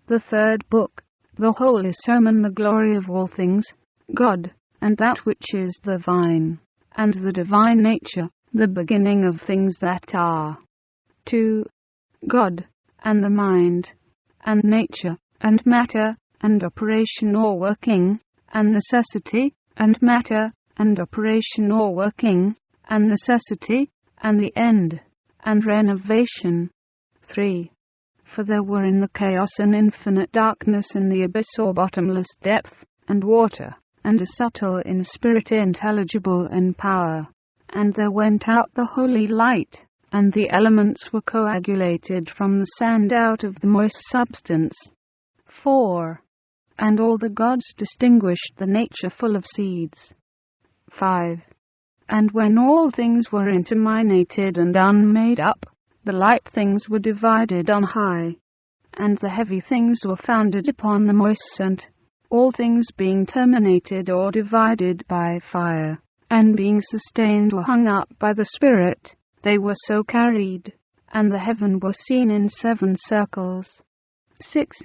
The third book, the Holy Sermon, the glory of all things, God, and that which is divine, and the divine nature, the beginning of things that are. 2. God, and the mind, and nature, and matter, and operation or working, and necessity, and matter, and operation or working, and necessity, and the end, and renovation. 3. For there were in the chaos an infinite darkness in the abyss or bottomless depth, and water, and a subtle in spirit intelligible in power. And there went out the holy light, and the elements were coagulated from the sand out of the moist substance. 4. And all the gods distinguished the nature full of seeds. 5. And when all things were interminated and unmade up, the light things were divided on high, and the heavy things were founded upon the moist, all things being terminated or divided by fire, and being sustained or hung up by the Spirit, they were so carried, and the heaven was seen in 7 circles. 6.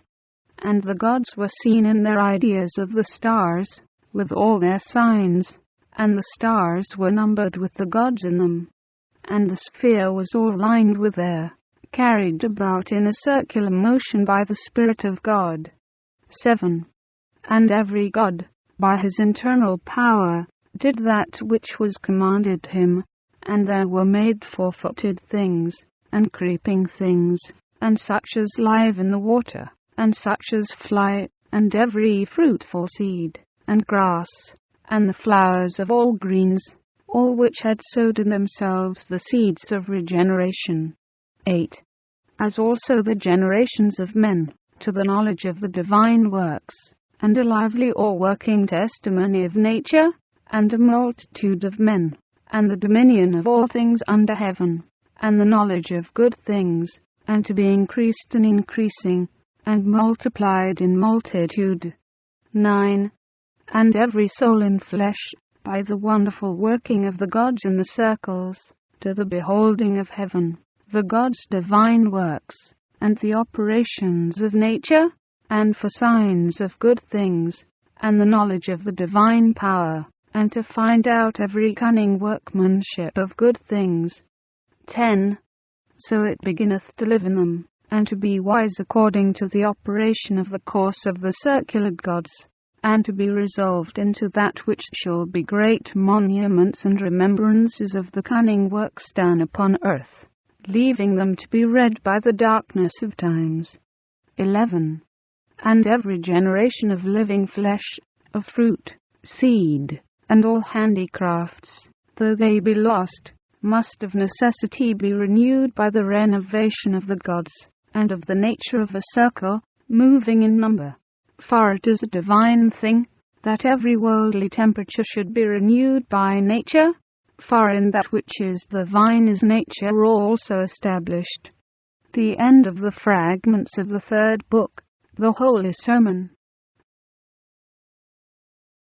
And the gods were seen in their ideas of the stars, with all their signs, and the stars were numbered with the gods in them. And the sphere was all lined with air, carried about in a circular motion by the Spirit of God. 7. And every god, by his internal power, did that which was commanded him, and there were made 4-footed things, and creeping things, and such as live in the water, and such as fly, and every fruitful seed, and grass, and the flowers of all greens, all which had sowed in themselves the seeds of regeneration. 8. As also the generations of men, to the knowledge of the divine works, and a lively or working testimony of nature, and a multitude of men, and the dominion of all things under heaven, and the knowledge of good things, and to be increased and increasing, and multiplied in multitude. 9. And every soul in flesh, by the wonderful working of the gods in the circles, to the beholding of heaven, the gods' divine works, and the operations of nature, and for signs of good things, and the knowledge of the divine power, and to find out every cunning workmanship of good things. 10. So it beginneth to live in them, and to be wise according to the operation of the course of the circular gods, and to be resolved into that which shall be great monuments and remembrances of the cunning works done upon earth, leaving them to be read by the darkness of times. 11. And every generation of living flesh, of fruit, seed, and all handicrafts, though they be lost, must of necessity be renewed by the renovation of the gods, and of the nature of a circle, moving in number. For it is a divine thing, that every worldly temperature should be renewed by nature, for in that which is divine is nature also established. The end of the fragments of the third book, the Holy Sermon.